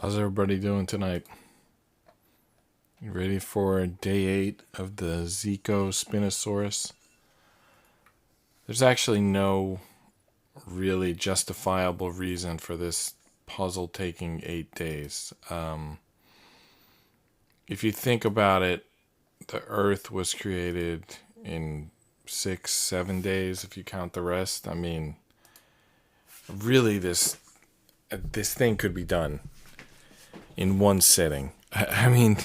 How's everybody doing tonight? You ready for day 8 of the Zeko Spinosaurus? There's actually no really justifiable reason for this puzzle taking 8 days. If you think about it, the Earth was created in 6, 7 days if you count the rest. I mean, really this thing could be done in one sitting. I mean,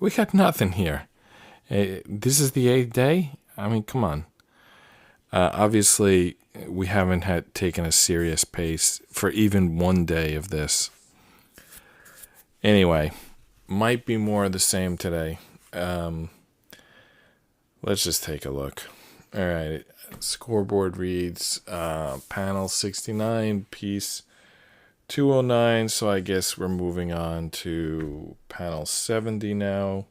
we got nothing here. This is the 8th day? I mean, come on. Obviously, we haven't had taken a serious pace for even one day of this. Anyway, might be more of the same today. Let's just take a look. All right, scoreboard reads panel 69, piece 209, so I guess we're moving on to panel 70 now,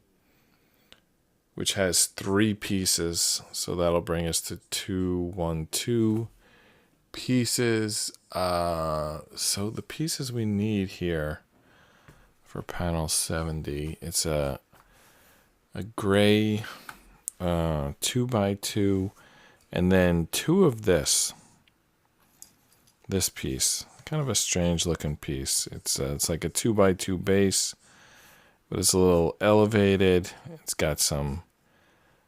which has 3 pieces, so that'll bring us to 212 pieces. So the pieces we need here for panel 70, it's a gray 2x2, and then 2 of this piece. Kind of a strange looking piece. It's like a 2x2 base, but it's a little elevated. It's got some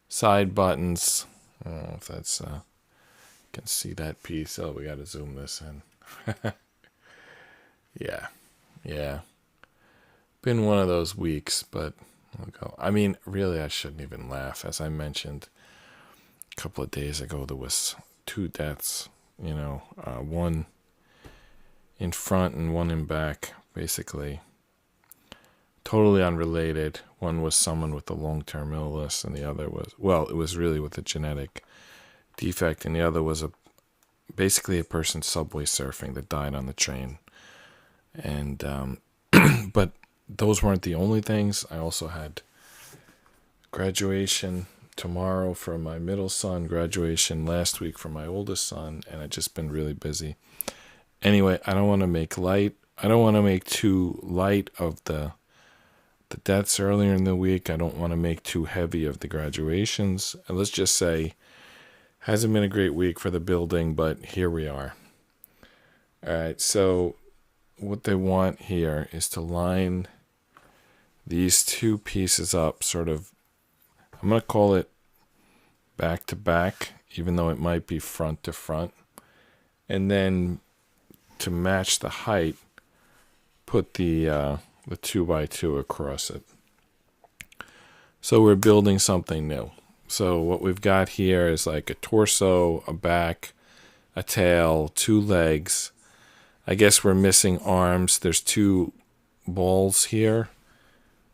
side buttons. I don't know if that's you can see that piece. Oh, we got to zoom this in. yeah. Been one of those weeks, but I'll go. I mean, really, I shouldn't even laugh. As I mentioned a couple of days ago, there was 2 deaths. One in front and one in back, basically totally unrelated. One was someone with a long-term illness, and the other was, well, it was really with a genetic defect, and the other was basically a person subway surfing that died on the train. And but those weren't the only things. I also had graduation tomorrow for my middle son, graduation last week for my oldest son, and I've just been really busy. Anyway, I don't want to make too light of the deaths earlier in the week. I don't want to make too heavy of the graduations. And let's just say, hasn't been a great week for the building, but here we are. All right, so what they want here is to line these 2 pieces up, sort of, I'm going to call it back to back, even though it might be front to front. And then to match the height, put the 2x2 across it. So we're building something new. So what we've got here is like a torso, a back, a tail, 2 legs. I guess we're missing arms. There's 2 balls here.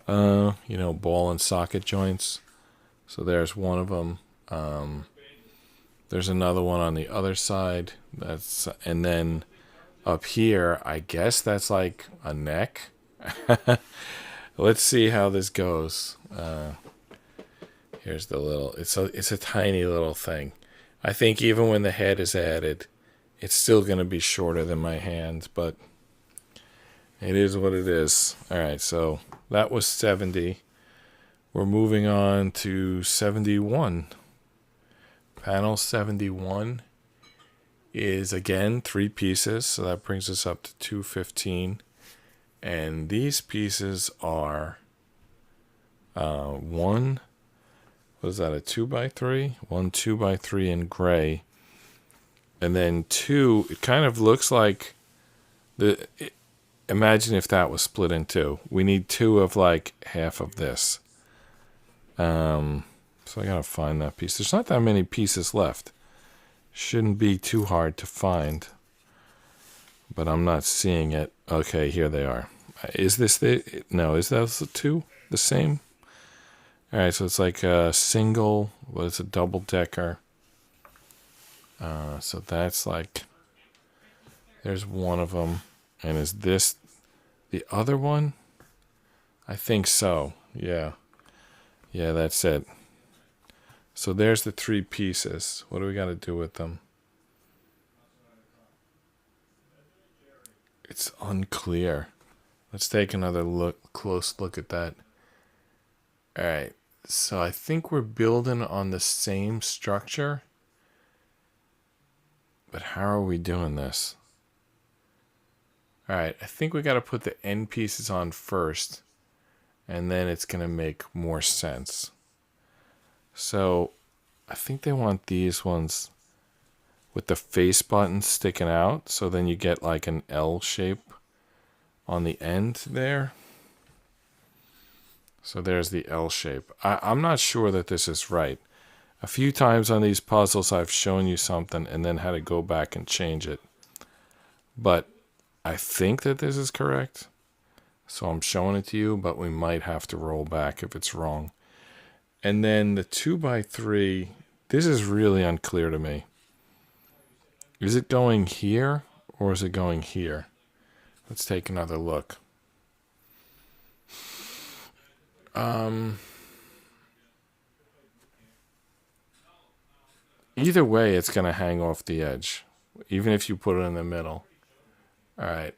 Ball and socket joints. So there's one of them. There's another one on the other side. And then up here, I guess that's like a neck. Let's see how this goes. Here's the little, it's a tiny little thing. I think even when the head is added, it's still going to be shorter than my hand, but it is what it is. All right, so that was 70. We're moving on to 71. Panel 71 is, again, 3 pieces, so that brings us up to 215. And these pieces are one, what is that, a 2x3? One 2x3 in gray. And then 2, it kind of looks like, imagine if that was split in 2. We need 2 of like half of this. So I gotta find that piece. There's not that many pieces left. Shouldn't be too hard to find, but I'm not seeing it. Okay, here they are. Is this no, is those the 2 the same? All right, so it's like a single, well, it's a double decker. So that's like, there's one of them. And is this the other one? I think so. Yeah, that's it. So there's the 3 pieces. What do we got to do with them? It's unclear. Let's take another close look at that. All right. So I think we're building on the same structure. But how are we doing this? All right. I think we got to put the end pieces on first. And then it's going to make more sense. So I think they want these ones with the face buttons sticking out. So then you get like an L shape on the end there. So there's the L shape. I'm not sure that this is right. A few times on these puzzles I've shown you something and then had to go back and change it. But I think that this is correct. So I'm showing it to you, but we might have to roll back if it's wrong. And then the 2x3, this is really unclear to me. Is it going here or is it going here? Let's take another look. Either way, it's going to hang off the edge, even if you put it in the middle. All right.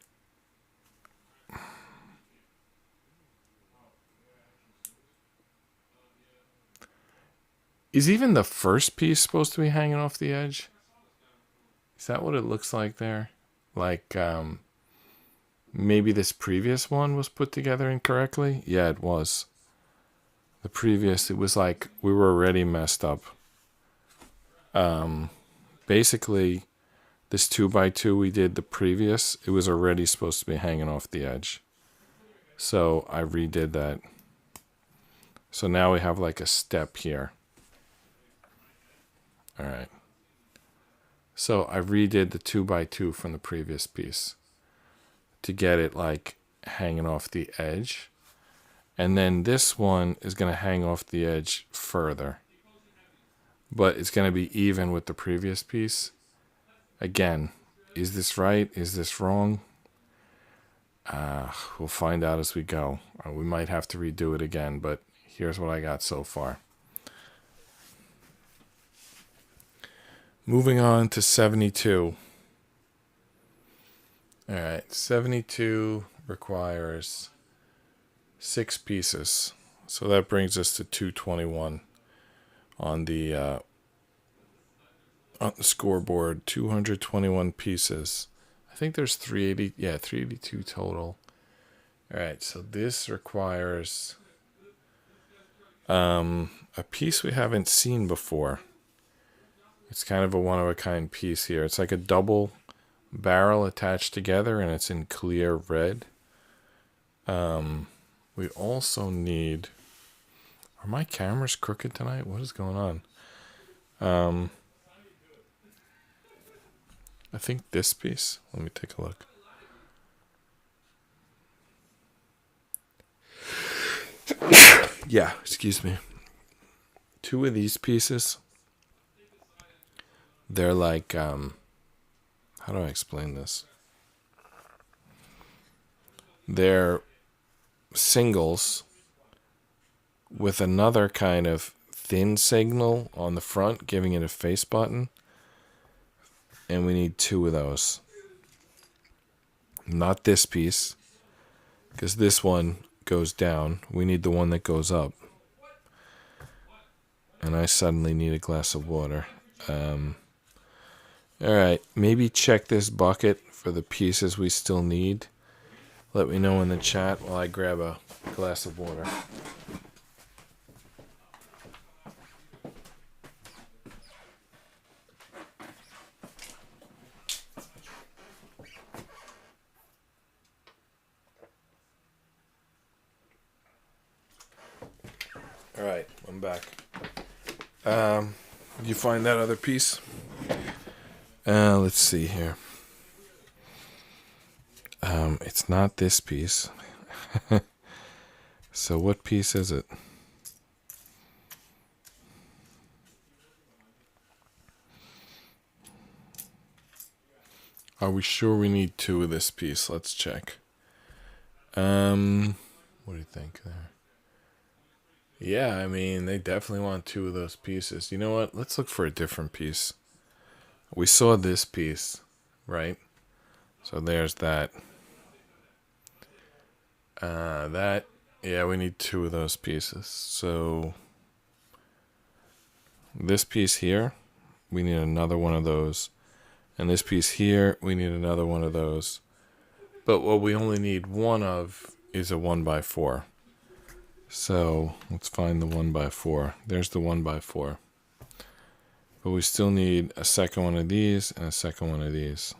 Is even the first piece supposed to be hanging off the edge? Is that what it looks like there? Like, maybe this previous one was put together incorrectly? Yeah, it was. The previous, it was like we were already messed up. Basically, this 2x2 we did the previous, it was already supposed to be hanging off the edge. So I redid that. So now we have like a step here. All right. So I redid the 2x2 from the previous piece to get it like hanging off the edge. And then this one is going to hang off the edge further. But it's going to be even with the previous piece. Again, is this right? Is this wrong? We'll find out as we go. We might have to redo it again, but here's what I got so far. Moving on to 72. All right, 72 requires 6 pieces. So that brings us to 221 on the scoreboard. 221 pieces. I think there's 380. Yeah, 382 total. All right, so this requires a piece we haven't seen before. It's kind of a one-of-a-kind piece here. It's like a double barrel attached together, and it's in clear red. We also need... Are my cameras crooked tonight? What is going on? I think this piece. Let me take a look. Yeah, excuse me. 2 of these pieces. They're like, how do I explain this? They're singles with another kind of thin signal on the front, giving it a face button. And we need 2 of those. Not this piece, because this one goes down. We need the one that goes up. And I suddenly need a glass of water. Alright, maybe check this bucket for the pieces we still need. Let me know in the chat while I grab a glass of water. Alright, I'm back. Did you find that other piece? Let's see here. It's not this piece. So what piece is it? Are we sure we need 2 of this piece? Let's check. What do you think there? Yeah, I mean, they definitely want 2 of those pieces. You know what? Let's look for a different piece. We saw this piece, right? So there's that. Yeah, we need 2 of those pieces. So this piece here, we need another one of those. And this piece here, we need another one of those. But what we only need one of is a 1x4. So let's find the 1x4. There's the 1x4. But we still need a second one of these and a second one of these.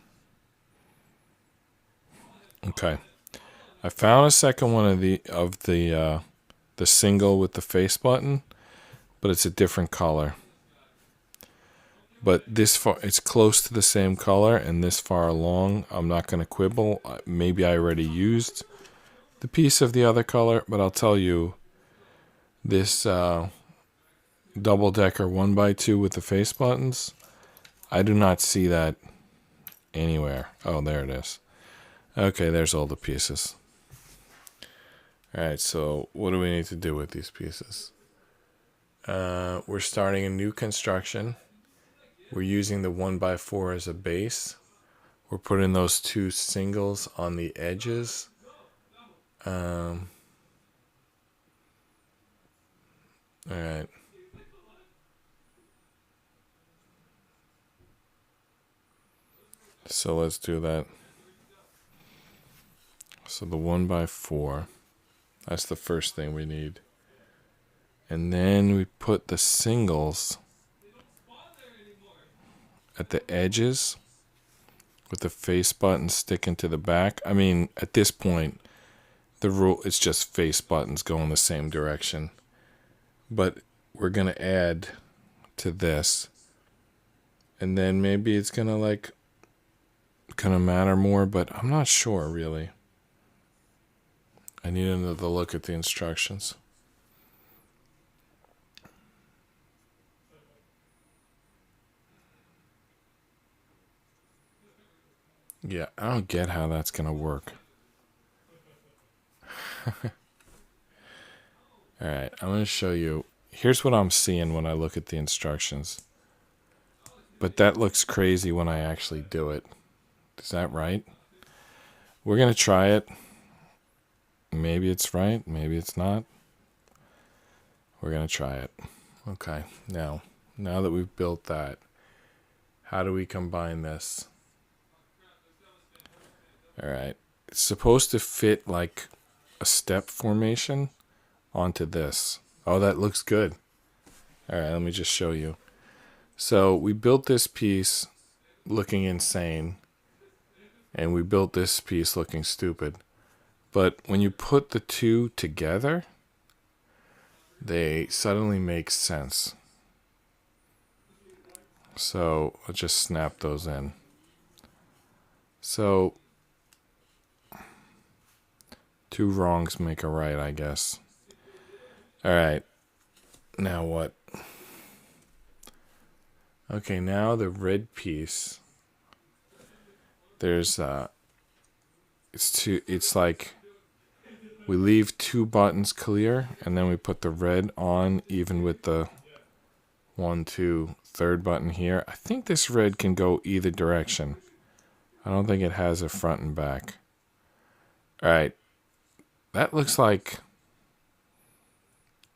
Okay. I found a second one of the single with the face button, but it's a different color. But this far, it's close to the same color, and this far along, I'm not going to quibble. Maybe I already used the piece of the other color, but I'll tell you, this double-decker 1x2 with the face buttons, I do not see that anywhere. Oh, there it is. Okay, there's all the pieces. All right, so what do we need to do with these pieces? We're starting a new construction. We're using the 1x4 as a base. We're putting those 2 singles on the edges. All right. So let's do that. So the 1x4, that's the first thing we need. And then we put the singles at the edges with the face button sticking to the back. I mean, at this point, the rule is just face buttons going the same direction. But we're going to add to this. And then maybe it's going to matter more, but I'm not sure really. I need another look at the instructions. Yeah, I don't get how that's going to work. Alright, I'm going to show you. Here's what I'm seeing when I look at the instructions. But that looks crazy when I actually do it. Is that right? We're going to try it. Maybe it's right, maybe it's not. We're going to try it. Okay, now that we've built that, how do we combine this? Alright, it's supposed to fit like a step formation onto this. Oh, that looks good. Alright, let me just show you. So we built this piece looking insane, and we built this piece looking stupid. But when you put the 2 together, they suddenly make sense. So I'll just snap those in. So 2 wrongs make a right, I guess. Alright, now what? Okay, now the red piece, there's it's like we leave 2 buttons clear, and then we put the red on even with the 1, 2, third button here. I think this red can go either direction. I don't think it has a front and back. Alright, that looks like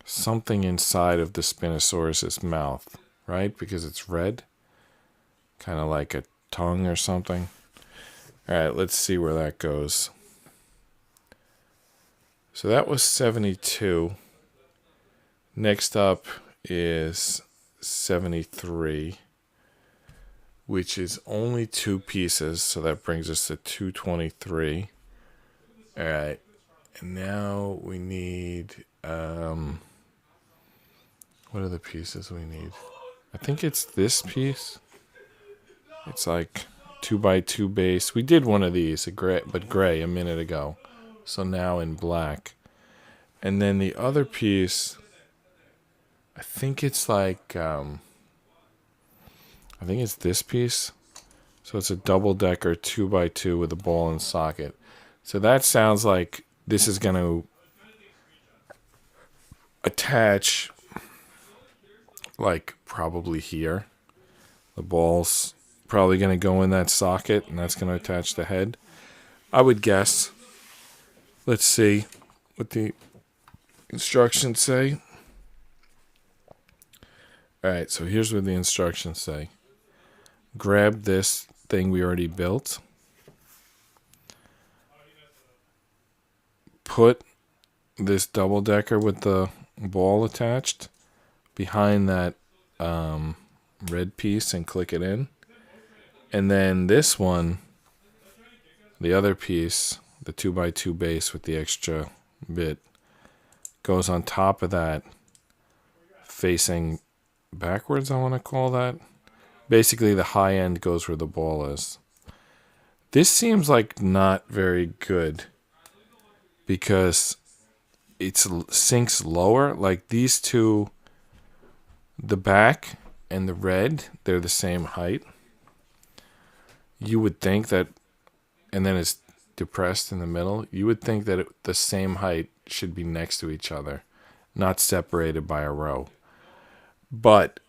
something inside of the Spinosaurus's mouth, right? Because it's red. Kind of like a tongue or something. Alright, let's see where that goes. So that was 72. Next up is 73, which is only 2 pieces, so that brings us to 223. Alright, and now we need, what are the pieces we need? I think it's this piece. It's like 2x2 base. We did one of these, gray a minute ago. So now in black. And then the other piece, I think it's like, I think it's this piece. So it's a double-decker 2x2 with a ball and socket. So that sounds like this is going to attach, like, probably here. The ball's probably going to go in that socket, and that's going to attach the head. I would guess. Let's see what the instructions say. All right, so here's what the instructions say. Grab this thing we already built. Put this double-decker with the ball attached behind that red piece and click it in. And then this one, the other piece, the 2x2 base with the extra bit, goes on top of that, facing backwards, I want to call that. Basically, the high end goes where the ball is. This seems like not very good because it sinks lower. Like these two, the back and the red, they're the same height. You would think that, and then it's depressed in the middle. You would think that the same height should be next to each other, not separated by a row. But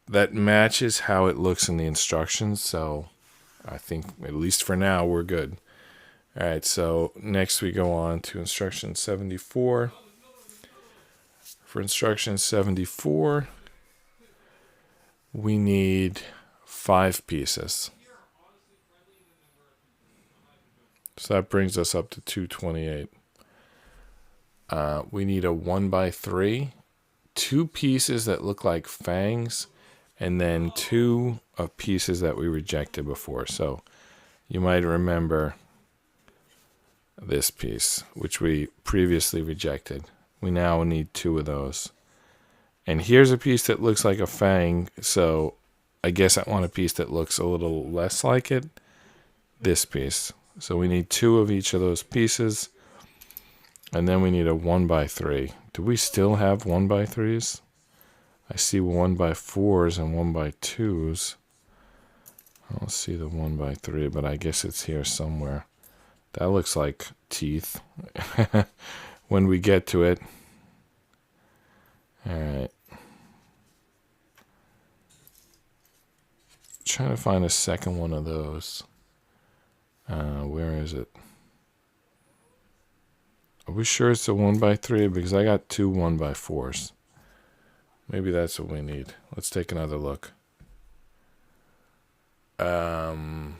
that matches how it looks in the instructions, so I think, at least for now, we're good. All right, so next we go on to instruction 74. For instruction 74, we need 5 pieces. So that brings us up to 228. We need a 1x3, 2 pieces that look like fangs, and then 2 of pieces that we rejected before. So you might remember this piece, which we previously rejected. We now need 2 of those. And here's a piece that looks like a fang, so I guess I want a piece that looks a little less like it. This piece. So we need 2 of each of those pieces. And then we need a 1x3. Do we still have 1x3s? I see 1x4s and 1x2s. I don't see the 1x3, but I guess it's here somewhere. That looks like teeth when we get to it. All right. Trying to find a second one of those. Where is it? Are we sure it's a 1x3? Because I got 2 1x4s. Maybe that's what we need. Let's take another look. Yeah,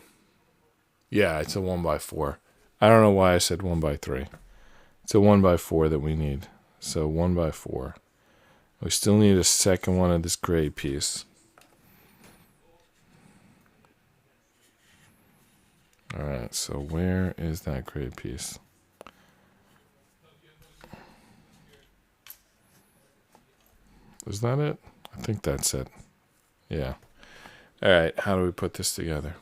it's a 1x4. I don't know why I said 1x3. It's a 1x4 that we need. So 1x4. We still need a second one of this gray piece. All right, so where is that gray piece? Is that it? I think that's it. Yeah. All right, how do we put this together?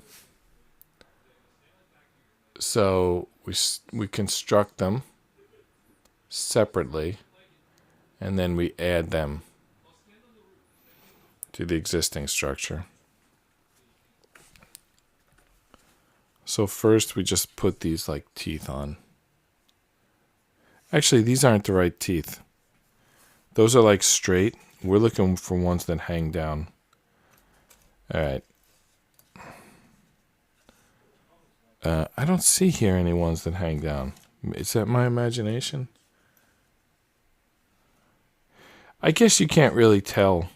So we construct them separately, and then we add them to the existing structure. So first we just put these like teeth on. Actually, these aren't the right teeth. Those are like straight. We're looking for ones that hang down. All right. I don't see here any ones that hang down. Is that my imagination? I guess you can't really tell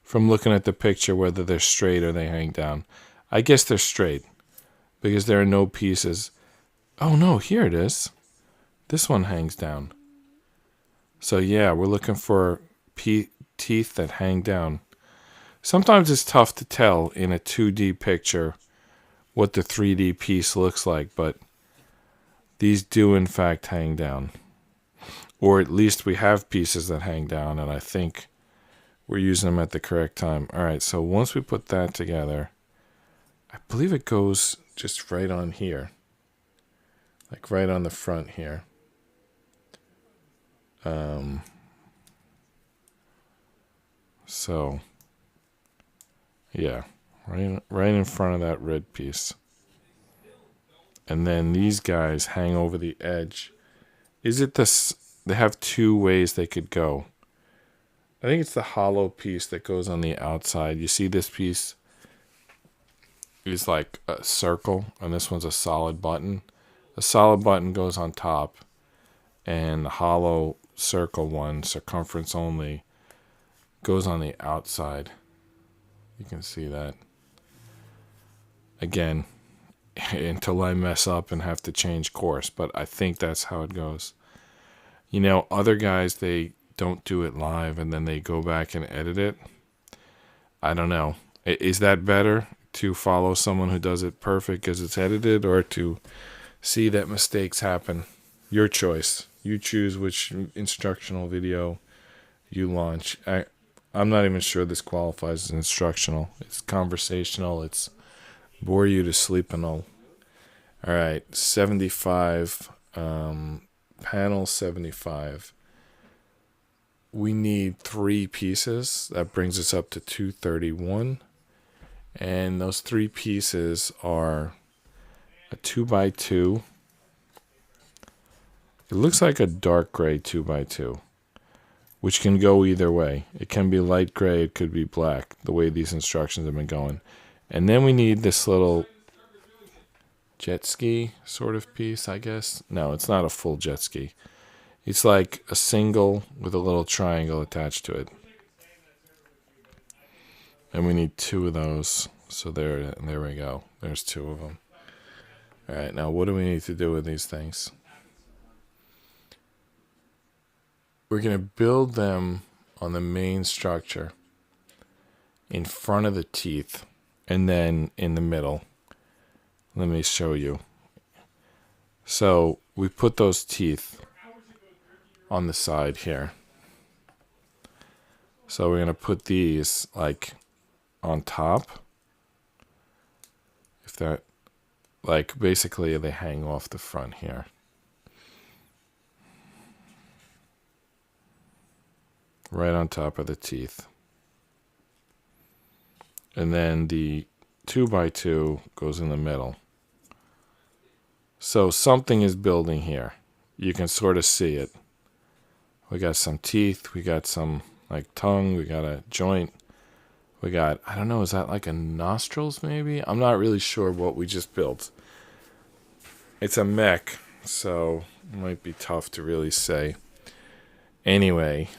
from looking at the picture whether they're straight or they hang down. I guess they're straight because there are no pieces. Oh no, here it is. This one hangs down. So yeah, we're looking for teeth that hang down. Sometimes it's tough to tell in a 2D picture what the 3D piece looks like, but these do in fact hang down. Or at least we have pieces that hang down, and I think we're using them at the correct time. All right, so once we put that together, I believe it goes just right on here. Like right on the front here. So, yeah, right in front of that red piece. And then these guys hang over the edge. Is it this? They have 2 ways they could go. I think it's the hollow piece that goes on the outside. You see this piece is like a circle, and this one's a solid button. The solid button goes on top, and the hollow circle one, circumference only, goes on the outside. You can see that. Again, until I mess up and have to change course, but I think that's how it goes. You know, other guys, they don't do it live and then they go back and edit it. I don't know. Is that better to follow someone who does it perfect because it's edited, or to see that mistakes happen? Your choice. You choose which instructional video you launch. I'm not even sure this qualifies as instructional. It's conversational. It's bore you to sleep and all. All right, 75, panel 75. We need 3 pieces. That brings us up to 231. And those 3 pieces are a 2x2. It looks like a dark gray 2x2, which can go either way. It can be light gray, it could be black, the way these instructions have been going. And then we need this little jet ski sort of piece, I guess. No, it's not a full jet ski. It's like a single with a little triangle attached to it. And we need 2 of those. So there we go. There's 2 of them. All right, now what do we need to do with these things? We're going to build them on the main structure in front of the teeth and then in the middle. Let me show you. So we put those teeth on the side here. So we're going to put these like on top. If that, like basically they hang off the front here. Right on top of the teeth. And then the 2x2 goes in the middle. So something is building here. You can sort of see it. We got some teeth. We got some like tongue. We got a joint. We got, I don't know, is that like a nostrils maybe? I'm not really sure what we just built. It's a mech, so it might be tough to really say. Anyway,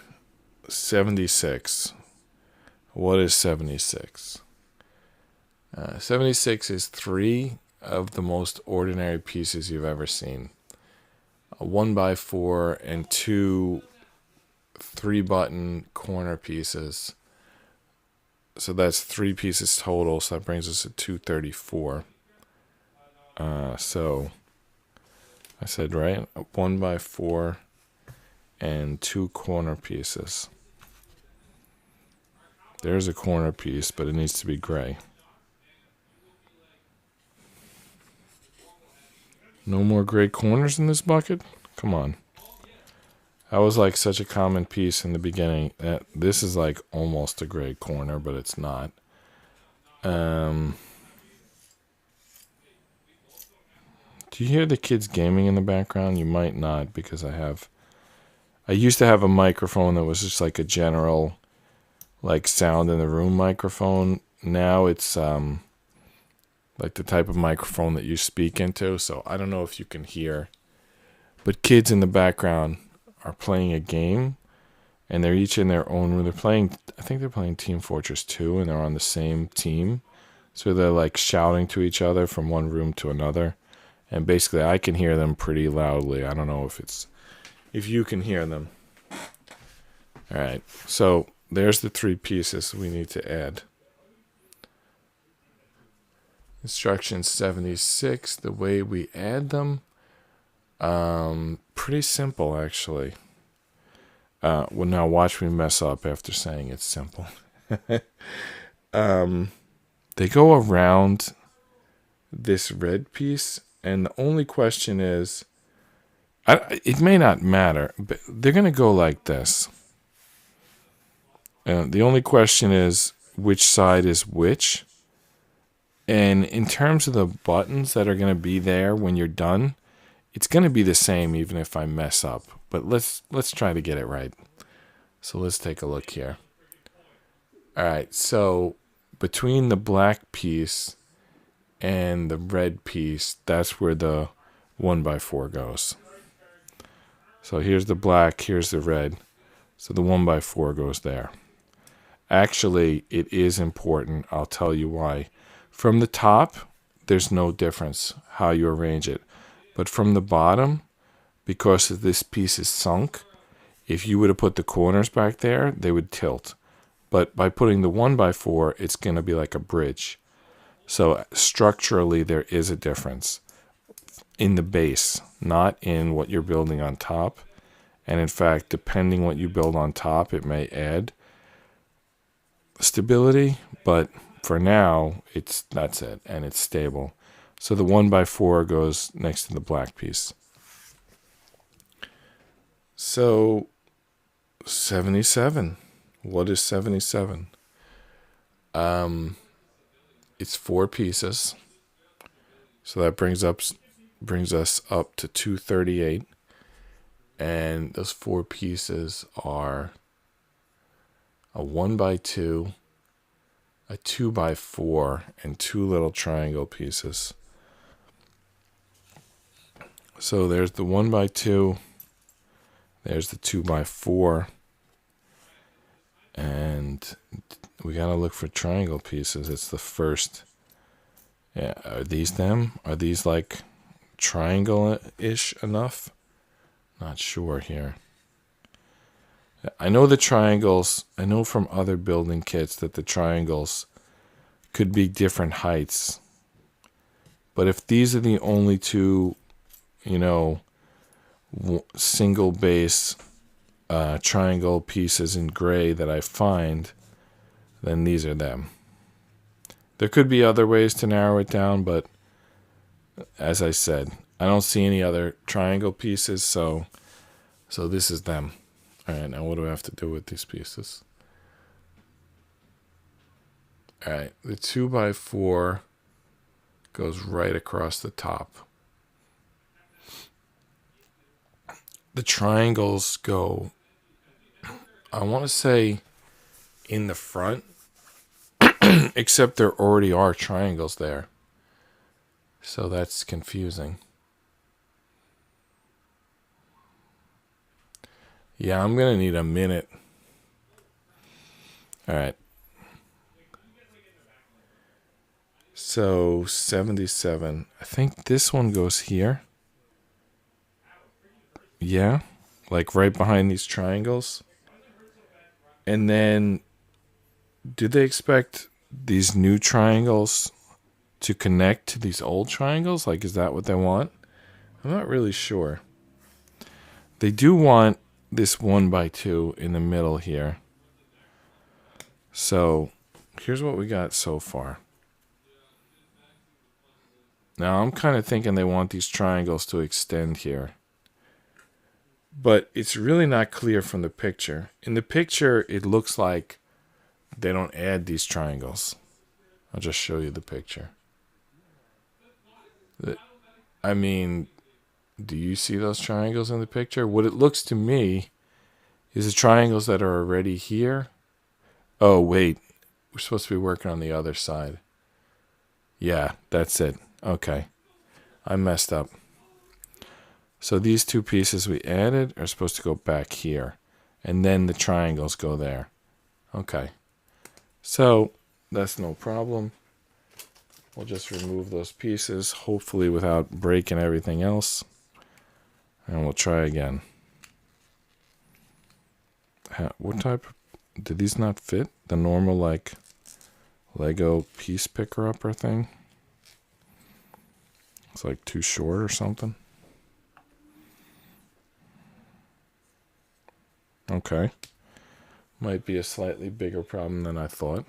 76. What is 76? 76 is 3 of the most ordinary pieces you've ever seen. A 1x4 and 2 3-button corner pieces. So that's 3 pieces total, so that brings us to 234. So I said right, a 1x4 and 2 corner pieces. There's a corner piece, but it needs to be gray. No more gray corners in this bucket? Come on. That was like such a common piece in the beginning. This is like almost a gray corner, but it's not. Do you hear the kids gaming in the background? You might not, because I used to have a microphone that was just like a general like sound in the room microphone. Now it's like the type of microphone that you speak into, so I don't know if you can hear. But kids in the background are playing a game, and they're each in their own room. I think they're playing Team Fortress 2, and they're on the same team. So they're like shouting to each other from one room to another. And basically I can hear them pretty loudly. I don't know if you can hear them. All right, so there's the 3 pieces we need to add. Instruction 76, the way we add them, pretty simple actually. Well, now watch me mess up after saying it's simple. They go around this red piece, and the only question is, it may not matter, but they're going to go like this. The only question is which side is which. And in terms of the buttons that are going to be there when you're done, it's going to be the same even if I mess up. But let's try to get it right. So let's take a look here. All right, so between the black piece and the red piece, that's where the 1x4 goes. So here's the black, here's the red. So the 1x4 goes there. Actually, it is important. I'll tell you why. From the top, there's no difference how you arrange it. But from the bottom, because this piece is sunk, if you were to put the corners back there, they would tilt. But by putting the 1x4, it's going to be like a bridge. So structurally, there is a difference in the base, not in what you're building on top. And in fact, depending what you build on top, it may add stability. But for now, that's it, and it's stable. So the 1x4 goes next to the black piece. So 77. What is 77? It's 4 pieces. So that brings us up to 238. And those 4 pieces are a 1x2, a 2x4, and 2 little triangle pieces. So there's the 1x2, there's the 2x4, and we gotta look for triangle pieces. It's the first. Yeah, are these them? Are these like triangle-ish enough? Not sure here. I know the triangles, I know from other building kits that the triangles could be different heights. But if these are the only 2, single base triangle pieces in gray that I find, then these are them. There could be other ways to narrow it down, but as I said, I don't see any other triangle pieces, so this is them. All right, now what do I have to do with these pieces? All right, the 2x4 goes right across the top. The triangles go, I want to say, in the front, except there already are triangles there. So that's confusing. Yeah, I'm going to need a minute. All right. So 77. I think this one goes here. Yeah, like right behind these triangles. And then, do they expect these new triangles to connect to these old triangles? Like, is that what they want? I'm not really sure. They do want this 1x2 in the middle here. So, here's what we got so far. Now, I'm kind of thinking they want these triangles to extend here. But it's really not clear from the picture. In the picture, it looks like they don't add these triangles. I'll just show you the picture. I mean, do you see those triangles in the picture? What it looks to me is the triangles that are already here. Oh, wait. We're supposed to be working on the other side. Yeah, that's it. Okay. I messed up. So these 2 pieces we added are supposed to go back here. And then the triangles go there. Okay. So that's no problem. We'll just remove those pieces, hopefully without breaking everything else. And we'll try again. What type? Did these not fit? The normal, like, Lego piece picker-upper thing? It's like too short or something. Okay. Might be a slightly bigger problem than I thought.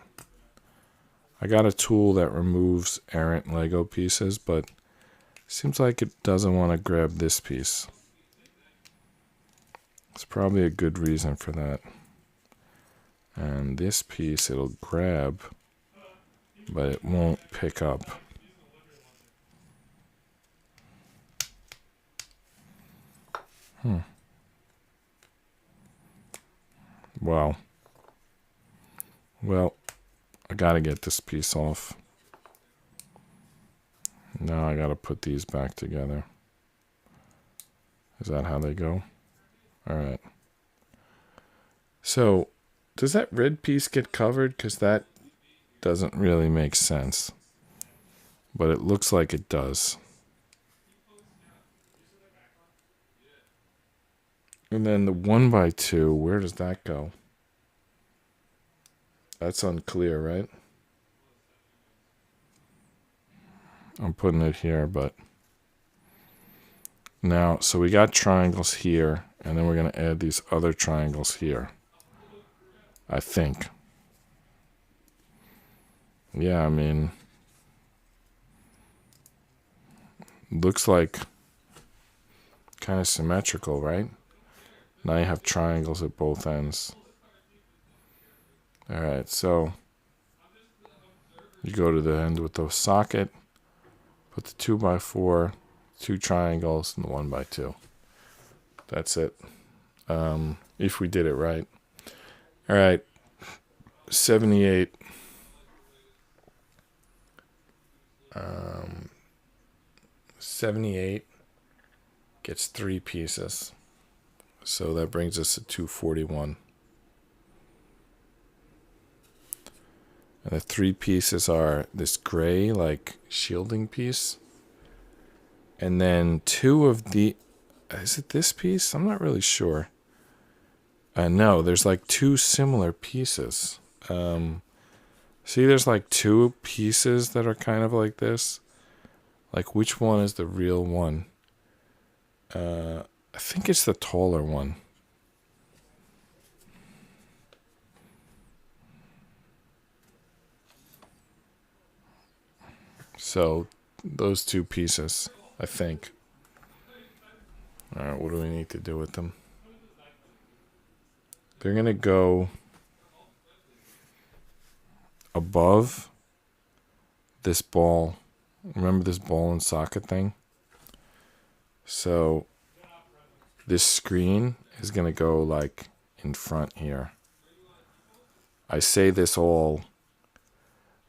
I got a tool that removes errant Lego pieces, but it seems like it doesn't want to grab this piece. It's probably a good reason for that. And this piece it'll grab, but it won't pick up. Wow. Well, I gotta get this piece off. Now I gotta put these back together. Is that how they go? All right. So, does that red piece get covered? Because that doesn't really make sense. But it looks like it does. And then the 1x2, where does that go? That's unclear, right? I'm putting it here, but... Now, so we got triangles here, and then we're going to add these other triangles here. I think. Yeah, I mean... Looks like kind of symmetrical, right? Now you have triangles at both ends. Alright, so you go to the end with the socket, put the 2x4, 2 triangles, and the 1x2. That's it. If we did it right. Alright, 78. 78 gets 3 pieces. So that brings us to 241. And the 3 pieces are this gray, like, shielding piece. And then 2 of the... Is it this piece? I'm not really sure. No, there's like 2 similar pieces. See, there's like 2 pieces that are kind of like this. Like, which one is the real one? I think it's the taller one. So, those 2 pieces, I think. Alright, what do we need to do with them? They're going to go above this ball. Remember this ball and socket thing? So this screen is going to go like in front here. I say this all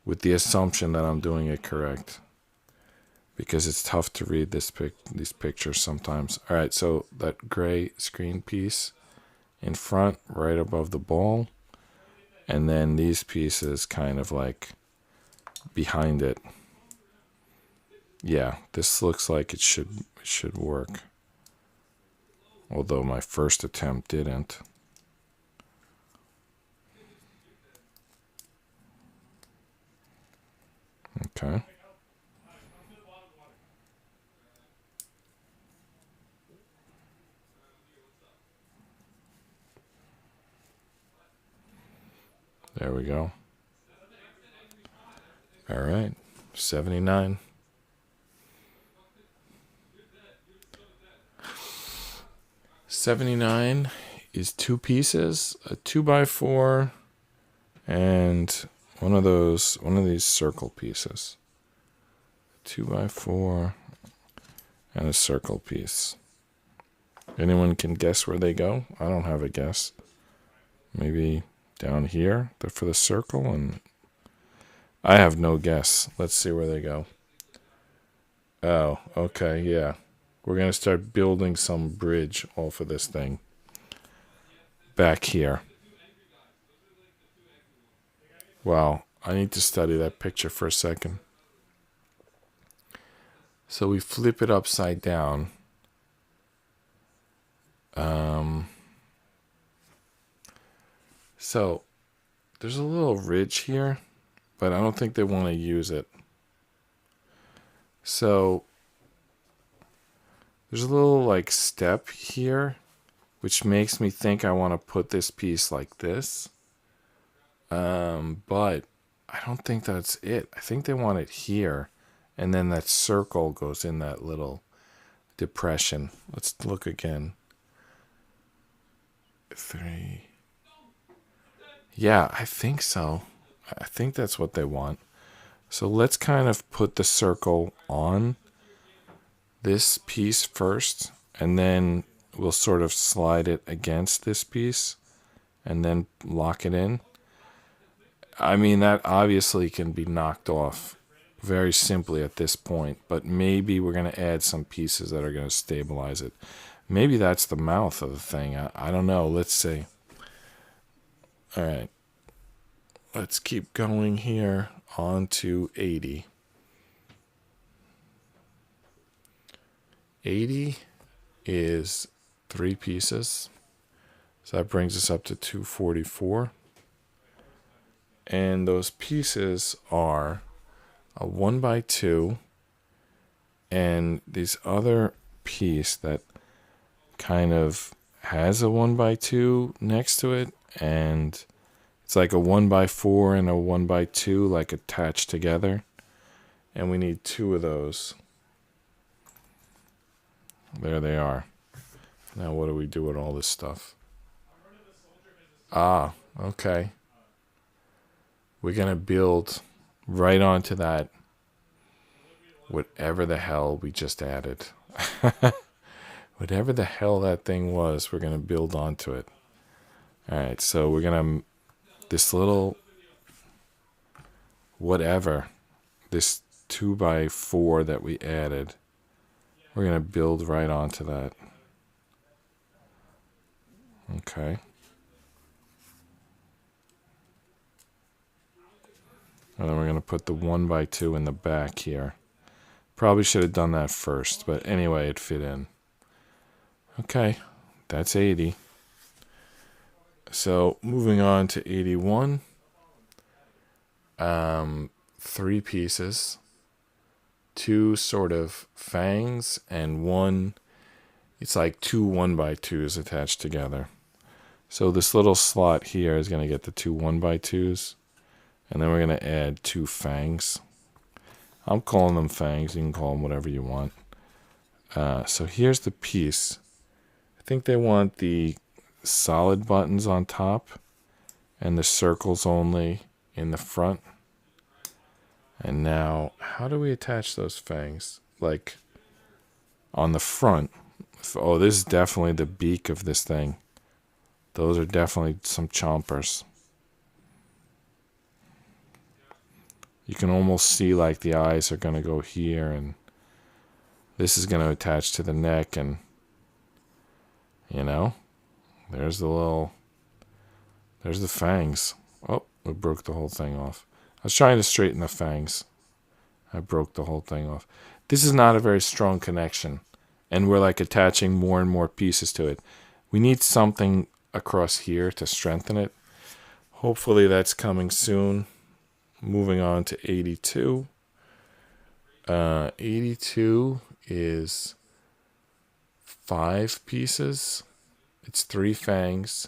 with the assumption that I'm doing it correct, because it's tough to read these pictures sometimes. All right, so that gray screen piece in front, right above the ball, and then these pieces kind of like behind it. Yeah, this looks like it should work. Although my first attempt didn't. Okay. There we go. All right, 79. $79 is 2 pieces, a 2x4, and one of these circle pieces. 2x4 and a circle piece. Anyone can guess where they go? I don't have a guess. Maybe down here for the circle, and I have no guess. Let's see where they go. Oh, okay, yeah. We're going to start building some bridge off of this thing. Back here. Wow, I need to study that picture for a second. So we flip it upside down. So there's a little ridge here, but I don't think they want to use it. So there's a little like step here, which makes me think I want to put this piece like this. But I don't think that's it. I think they want it here, and then that circle goes in that little depression. Let's look again. 3. Yeah, I think so. I think that's what they want. So let's kind of put the circle on this piece first, and then we'll sort of slide it against this piece and then lock it in. I mean, that obviously can be knocked off very simply at this point, but maybe we're going to add some pieces that are going to stabilize it. Maybe that's the mouth of the thing. I don't know. Let's see. All right. Let's keep going here on to 80. 80 is 3 pieces. So that brings us up to 244. And those pieces are a 1x2 and this other piece that kind of has a 1x2 next to it, and it's like a 1x4 and a 1x2 like attached together, and we need 2 of those. There they are. Now what do we do with all this stuff? Ah, okay. We're going to build right onto that whatever the hell we just added. Whatever the hell that thing was, we're going to build onto it. All right, so we're going to, this little, whatever, this 2x4 that we added, we're going to build right onto that. Okay. And then we're going to put the 1x2 in the back here. Probably should have done that first, but anyway, it fit in. Okay, that's 80. So moving on to 81. 3 pieces, 2 sort of fangs, and 1, it's like 2 1x2s attached together. So this little slot here is going to get the 2 1x2s, and then we're going to add 2 fangs. I'm calling them fangs. You can call them whatever you want. So here's the piece. I think they want the solid buttons on top and the circles only in the front. And now, how do we attach those fangs? Like, on the front. Oh, this is definitely the beak of this thing. Those are definitely some chompers. You can almost see like the eyes are going to go here, and this is going to attach to the neck, and, you know, there's the fangs. Oh, we broke the whole thing off. I was trying to straighten the fangs. I broke the whole thing off. This is not a very strong connection, and we're like attaching more and more pieces to it. We need something across here to strengthen it. Hopefully that's coming soon. Moving on to 82. 82 is 5 pieces. It's 3 fangs.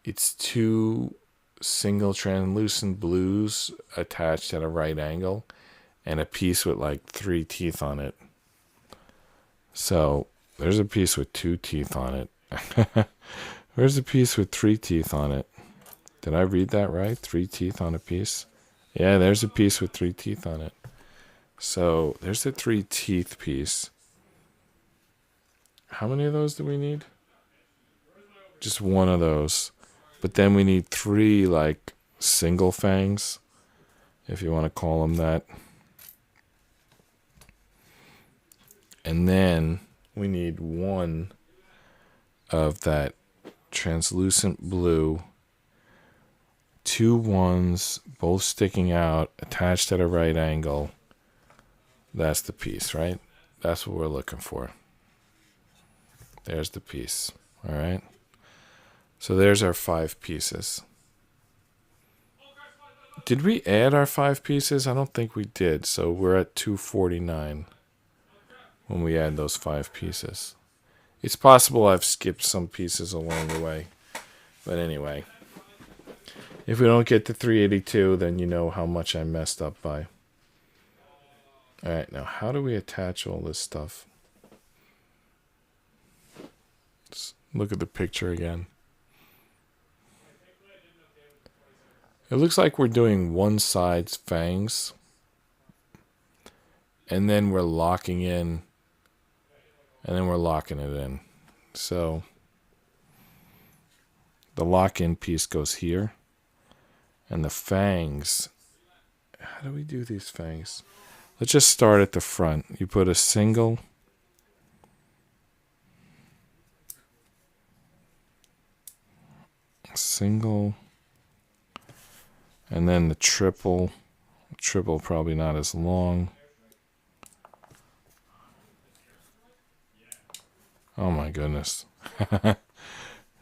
It's 2 single translucent blues attached at a right angle, and a piece with like 3 teeth on it. So there's a piece with 2 teeth on it. Where's a piece with 3 teeth on it? Did I read that right? 3 teeth on a piece? Yeah, there's a piece with 3 teeth on it. So there's the 3 teeth piece. How many of those do we need? Just 1 of those. But then we need 3 like single fangs, if you want to call them that. And then we need 1 of that translucent blue. 2 ones, both sticking out, attached at a right angle. That's the piece, right? That's what we're looking for. There's the piece. All right. So there's our 5 pieces. Did we add our 5 pieces? I don't think we did. So we're at 249 when we add those 5 pieces. It's possible I've skipped some pieces along the way. But anyway, if we don't get to 382, then you know how much I messed up by. All right, now how do we attach all this stuff? Let's look at the picture again. It looks like we're doing one side's fangs, and then we're locking in, and then we're locking it in. So the lock-in piece goes here, and the fangs, how do we do these fangs? Let's just start at the front. You put a single, single, and then the triple. Triple probably not as long. Oh my goodness.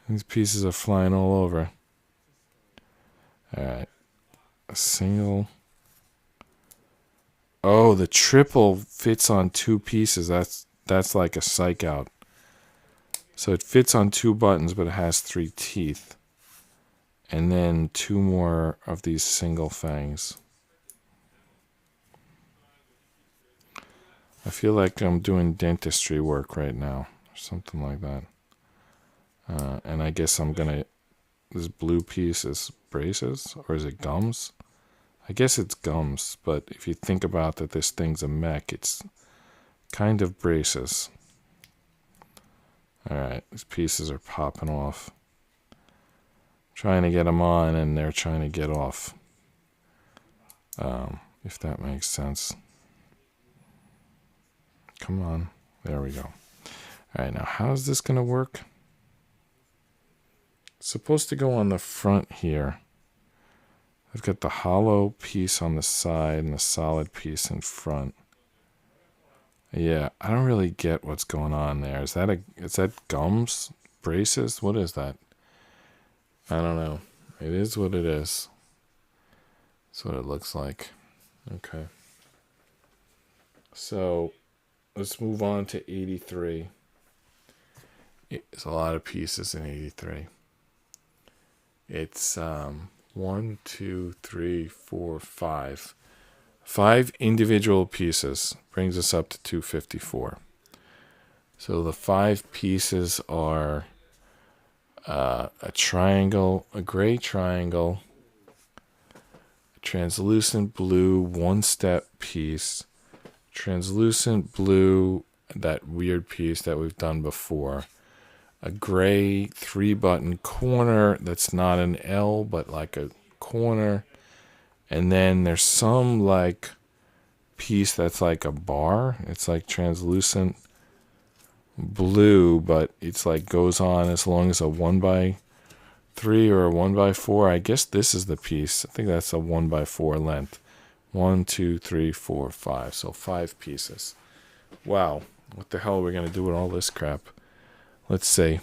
These pieces are flying all over. Alright. A single. Oh, the triple fits on 2 pieces. That's like a psych out. So it fits on 2 buttons, but it has 3 teeth. And then 2 more of these single fangs. I feel like I'm doing dentistry work right now. Or something like that. And I guess I'm going to... This blue piece is braces? Or is it gums? I guess it's gums. But if you think about that this thing's a mech, it's kind of braces. Alright, these pieces are popping off. Trying to get them on and they're trying to get off. If that makes sense. Come on. There we go. Alright, now how is this going to work? It's supposed to go on the front here. I've got the hollow piece on the side and the solid piece in front. Yeah, I don't really get what's going on there. Is that gums? Braces? What is that? I don't know. It is what it is. That's what it looks like. Okay. So, let's move on to 83. There's a lot of pieces in 83. It's 1, 2, 3, 4, 5. 5 individual pieces brings us up to 254. So the 5 pieces are a triangle, a gray triangle, a translucent blue 1-step piece, translucent blue, that weird piece that we've done before, a gray 3-button corner that's not an L but like a corner, and then there's some like piece that's like a bar. It's like translucent blue, but it's like goes on as long as a 1x3 or a 1x4. I guess this is the piece. I think that's a 1x4 length. 1, 2, 3, 4, 5. So 5 pieces. Wow. What the hell are we going to do with all this crap? Let's see.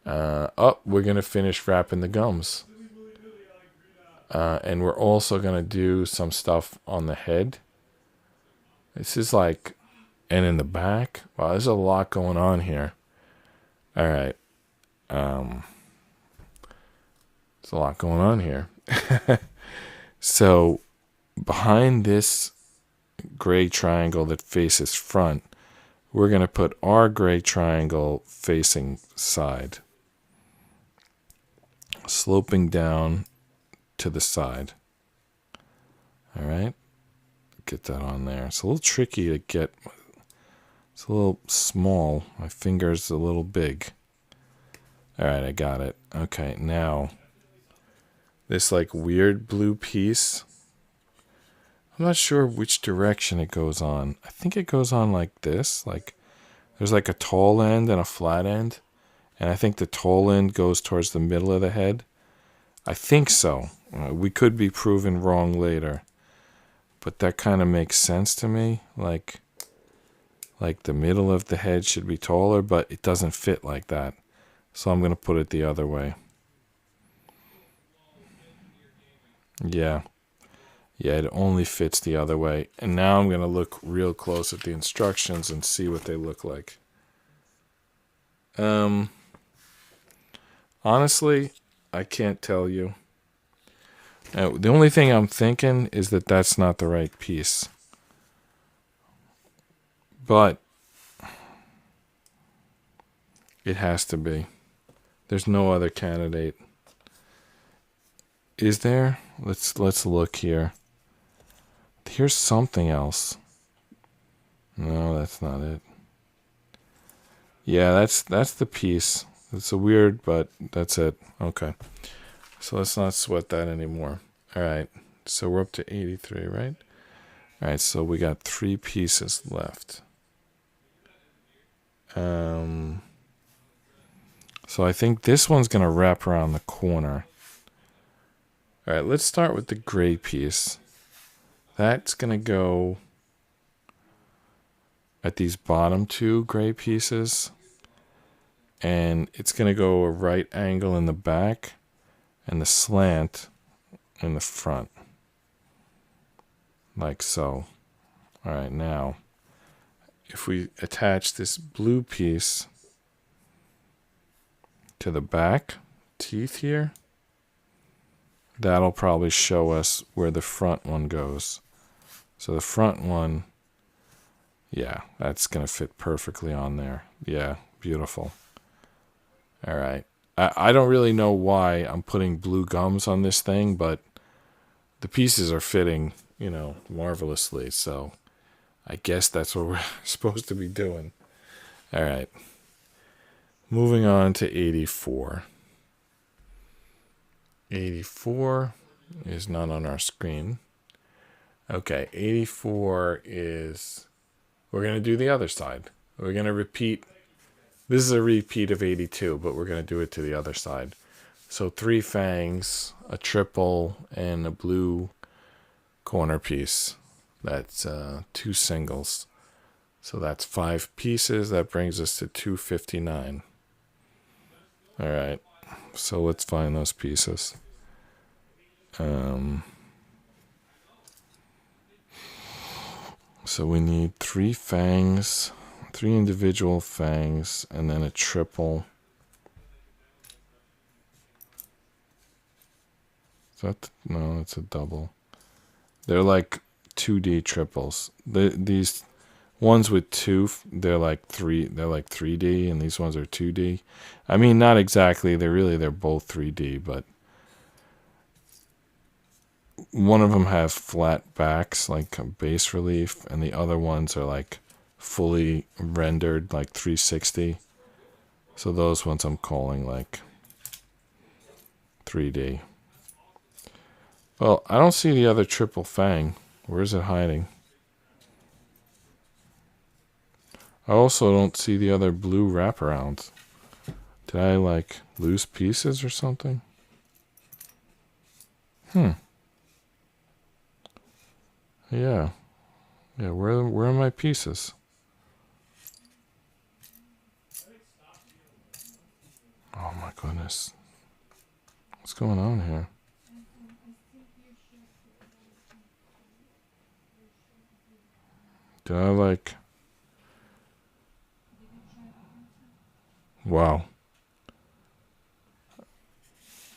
We're going to finish wrapping the gums. And we're also going to do some stuff on the head. This is like... And in the back. Wow, there's a lot going on here. Alright. There's a lot going on here. So, behind this gray triangle that faces front, we're going to put our gray triangle facing side. Sloping down to the side. Alright. Get that on there. It's a little tricky to get. It's a little small. My finger's a little big. Alright, I got it. Okay, now this like weird blue piece. I'm not sure which direction it goes on. I think it goes on like this. Like there's like a tall end and a flat end. And I think the tall end goes towards the middle of the head. I think so. We could be proven wrong later. But that kind of makes sense to me. Like the middle of the head should be taller, but it doesn't fit like that. So I'm going to put it the other way. Yeah. Yeah, it only fits the other way. And now I'm going to look real close at the instructions and see what they look like. Honestly, I can't tell you. The only thing I'm thinking is that that's not the right piece. But it has to be. There's no other candidate. Is there? Let's look here. Here's something else. No, that's not it. Yeah, that's the piece. It's a weird, but that's it. Okay. So let's not sweat that anymore. All right. So we're up to 83, right? All right, so we got 3 pieces left. So I think this one's going to wrap around the corner. All right, let's start with the gray piece. That's going to go at these bottom two gray pieces. And it's going to go a right angle in the back and the slant in the front. Like so. All right, now, if we attach this blue piece to the back teeth here, that'll probably show us where the front one goes. So the front one, yeah, that's going to fit perfectly on there. Yeah, beautiful. All right. I don't really know why I'm putting blue gums on this thing, but the pieces are fitting, marvelously. So I guess that's what we're supposed to be doing. All right. Moving on to 84. 84 is not on our screen. Okay, 84 is... We're going to do the other side. We're going to repeat... This is a repeat of 82, but we're going to do it to the other side. So 3 fangs, a triple, and a blue corner piece. That's 2 singles. So that's 5 pieces. That brings us to 259. All right. So let's find those pieces. So we need 3 fangs, 3 individual fangs, and then a triple. No, it's a double. They're like 2D triples. These ones with 2, they're like 3D, and these ones are 2D. I mean, not exactly. They're both 3D, but one of them have flat backs, like a bas relief, and the other ones are like fully rendered, like 360. So those ones I'm calling like 3D. Well, I don't see the other triple fang. Where is it hiding? I also don't see the other blue wraparounds. Did I like lose pieces or something? Yeah. Yeah, where are my pieces? Oh my goodness. What's going on here? Did I like... Wow.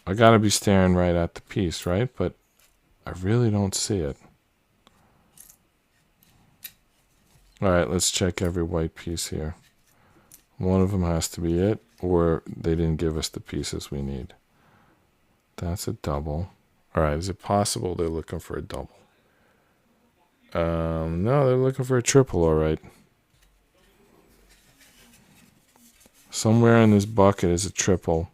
I gotta be staring right at the piece, right? But I really don't see it. Alright, let's check every white piece here. One of them has to be it, or they didn't give us the pieces we need. That's a double. Alright, is it possible they're looking for a double? No, they're looking for a triple, alright. Somewhere in this bucket is a triple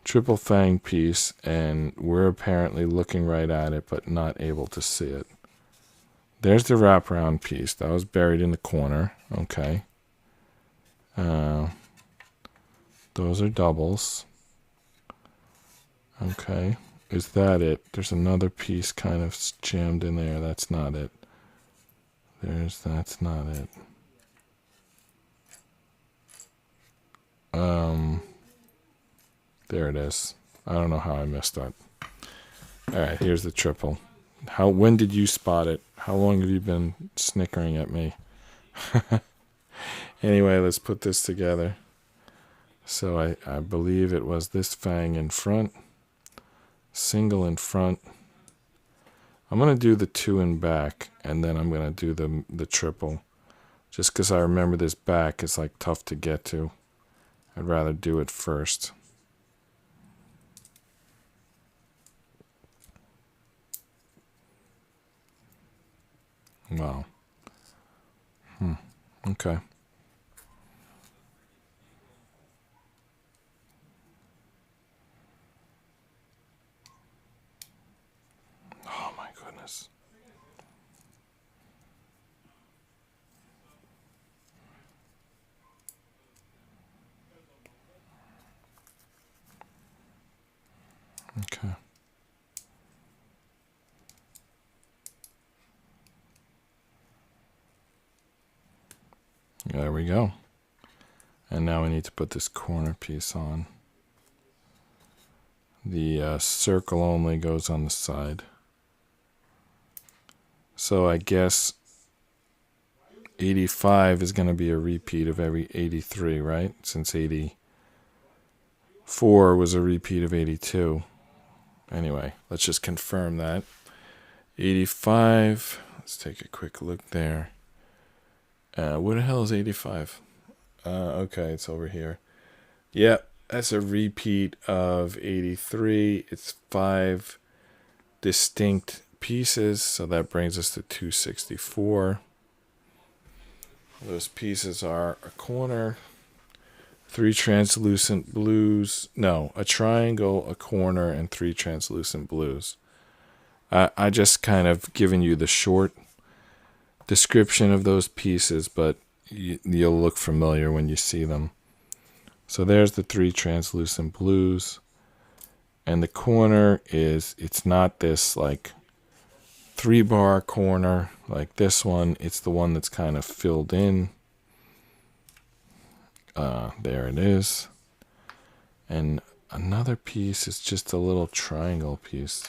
fang piece, and we're apparently looking right at it, but not able to see it. There's the wraparound piece. That was buried in the corner. Okay. Those are doubles. Okay. Is that it? There's another piece kind of jammed in there. That's not it. That's not it. There it is. I don't know how I missed that. Alright, here's the triple. When did you spot it? How long have you been snickering at me? Anyway, let's put this together. So I believe it was this fang in front. Single in front. I'm going to do the 2 in back, and then I'm going to do the triple. Just because I remember this back is like tough to get to. I'd rather do it first. Wow. Okay. Oh my goodness. There we go. And now we need to put this corner piece on. The circle only goes on the side. So I guess 85 is going to be a repeat of every 83, right? Since 84 was a repeat of 82. Anyway, let's just confirm that. 85, let's take a quick look there. Where the hell is 85? Okay, it's over here. Yep, that's a repeat of 83. It's 5 distinct pieces, so that brings us to 264. Those pieces are a corner, 3 translucent blues. No, a triangle, a corner, and 3 translucent blues. I just kind of given you the short description of those pieces, but you'll look familiar when you see them. So there's the 3 translucent blues. And the corner it's not this like 3-bar corner like this one. It's the one that's kind of filled in. There it is. And another piece is just a little triangle piece.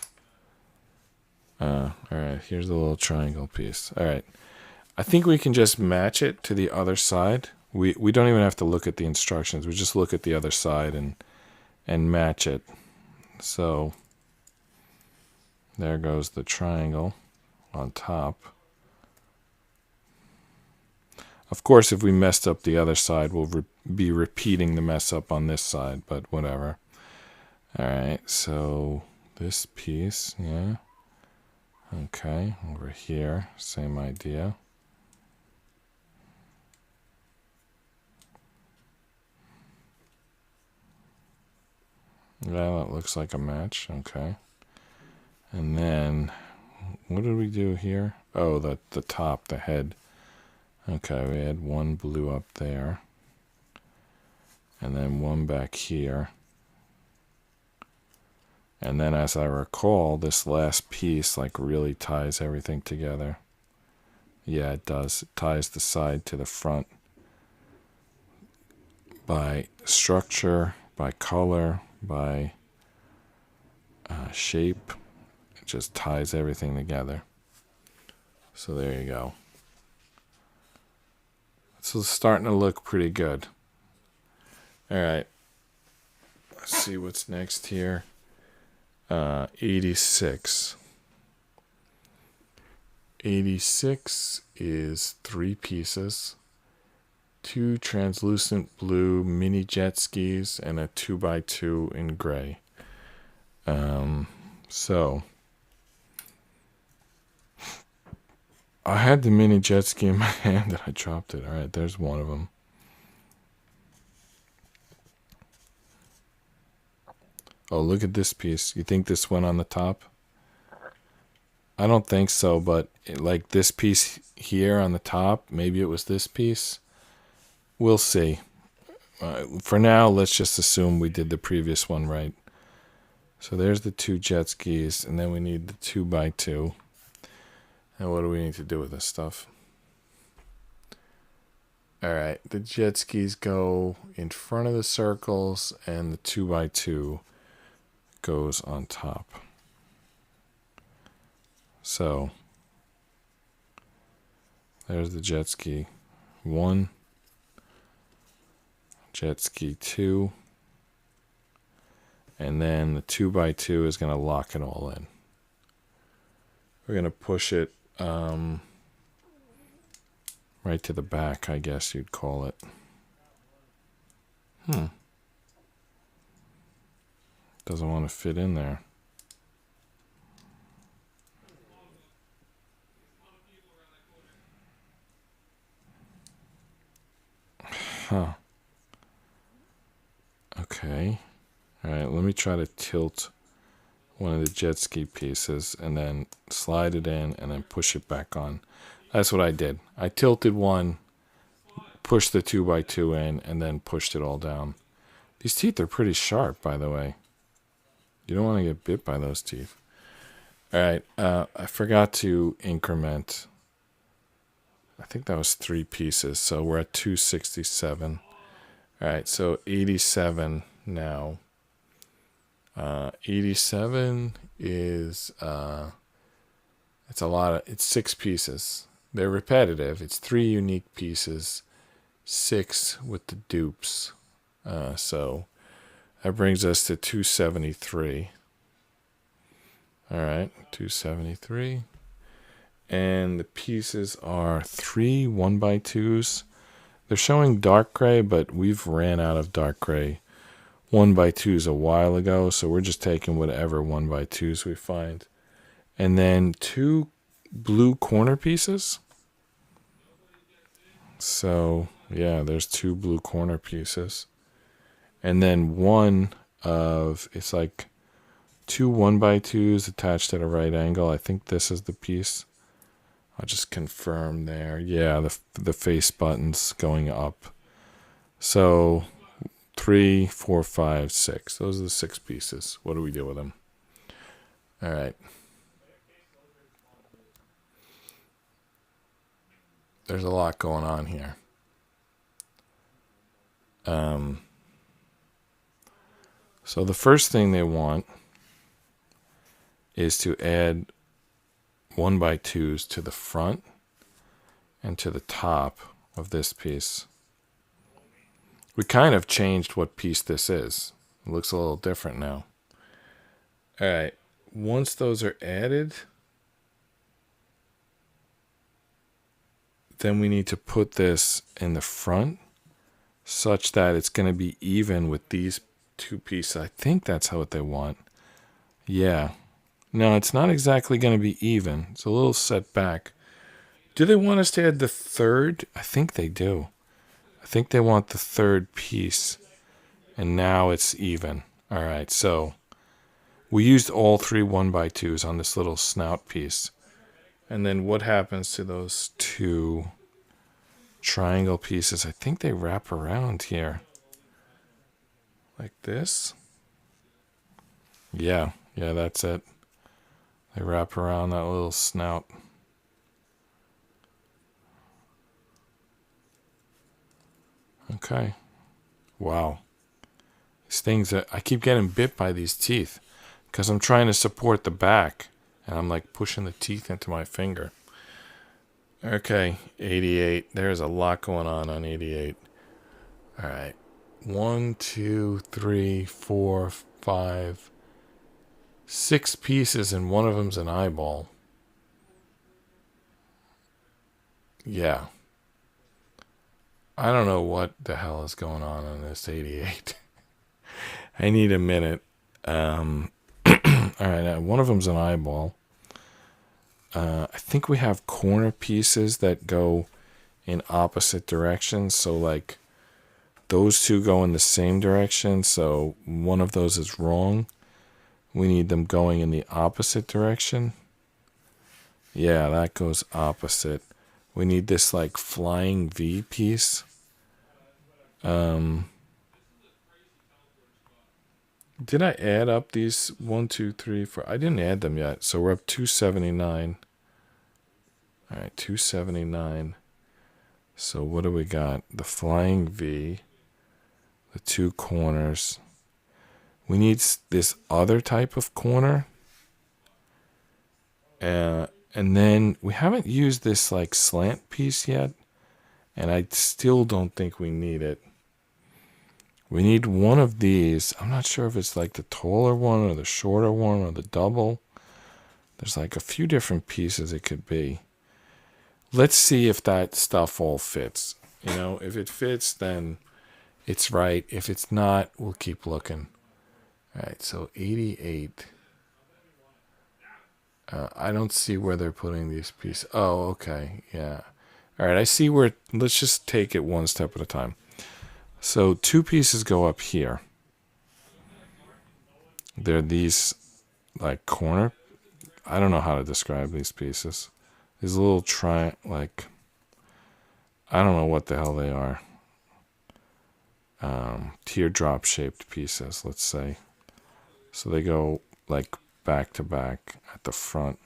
Alright, here's the little triangle piece. Alright, I think we can just match it to the other side. We don't even have to look at the instructions. We just look at the other side and match it. So there goes the triangle on top. Of course, if we messed up the other side, we'll be repeating the mess up on this side, but whatever. Alright, so this piece, yeah. Okay, over here, same idea. Yeah, that looks like a match, okay. And then, what did we do here? Oh, the top, the head. Okay, we had 1 blue up there. And then 1 back here. And then as I recall, this last piece like really ties everything together. Yeah, it does. It ties the side to the front by structure, by color, by shape. It just ties everything together. So there you go. So it's starting to look pretty good. All right. Let's see what's next here. 86. 86 is 3 pieces, 2 translucent blue mini jet skis, and a 2x2 in gray. So I had the mini jet ski in my hand and I dropped it. All right, there's one of them. Oh, look at this piece. You think this went on the top? I don't think so, but like this piece here on the top, maybe it was this piece. We'll see. For now, let's just assume we did the previous one right. So there's the 2 jet skis, and then we need the 2x2. And what do we need to do with this stuff? Alright, the jet skis go in front of the circles, and the 2x2 goes on top. So there's the jet ski 1, jet ski 2, and then the 2x2 is going to lock it all in. We're going to push it right to the back, I guess you'd call it. Doesn't want to fit in there. Huh. Okay. Alright, let me try to tilt one of the jet ski pieces and then slide it in and then push it back on. That's what I did. I tilted one, pushed the 2x2 in, and then pushed it all down. These teeth are pretty sharp, by the way. You don't want to get bit by those teeth. Alright, I forgot to increment. I think that was 3 pieces. So we're at 267. All right, so 87 now. 87 is it's a lot of, it's 6 pieces. They're repetitive. It's 3 unique pieces, 6 with the dupes. So that brings us to 273. All right, 273. And the pieces are 3 1x2s. They're showing dark gray, but we've ran out of dark gray 1x2s a while ago, so we're just taking whatever 1x2s we find. And then 2 blue corner pieces. So, yeah, there's 2 blue corner pieces. And then one of, it's like 2 1x2s attached at a right angle. I think this is the piece. I'll just confirm there. Yeah, the face buttons going up. So 3, 4, 5, 6. Those are the 6 pieces. What do we do with them? All right. There's a lot going on here. So the first thing they want is to add 1x2s to the front and to the top of this piece. We kind of changed what piece this is. It looks a little different now. All right. Once those are added, then we need to put this in the front such that it's going to be even with these 2 pieces. I think that's what they want. Yeah. No, it's not exactly going to be even. It's a little set back. Do they want us to add the third? I think they do. I think they want the third piece. And now it's even. All right, so we used all 3 1x2s on this little snout piece. And then what happens to those 2 triangle pieces? I think they wrap around here. Like this. Yeah, that's it. They wrap around that little snout. Okay. Wow. These things, I keep getting bit by these teeth because I'm trying to support the back and I'm like pushing the teeth into my finger. Okay, 88. There's a lot going on 88. All right. 1, 2, 3, 4, 5, 6 pieces, and one of them's an eyeball. Yeah. I don't know what the hell is going on this 88. I need a minute. All right, one of them's an eyeball. I think we have corner pieces that go in opposite directions. So, like, those 2 go in the same direction. So, one of those is wrong. We need them going in the opposite direction. Yeah, that goes opposite. We need this, like, flying V piece. Did I add up these 1, 2, 3, 4? I didn't add them yet. So we're up 279. All right, 279. So what do we got? The flying V, the 2 corners. We need this other type of corner. And then we haven't used this like slant piece yet. And I still don't think we need it. We need one of these. I'm not sure if it's like the taller one or the shorter one or the double. There's like a few different pieces it could be. Let's see if that stuff all fits. You know, if it fits, then it's right. If it's not, we'll keep looking. All right, so 88. I don't see where they're putting these pieces. Oh, okay, yeah. All right, I see where. Let's just take it one step at a time. So 2 pieces go up here. They're these like corner. I don't know how to describe these pieces. These little like, I don't know what the hell they are. Teardrop shaped pieces, let's say. So they go like back to back at the front.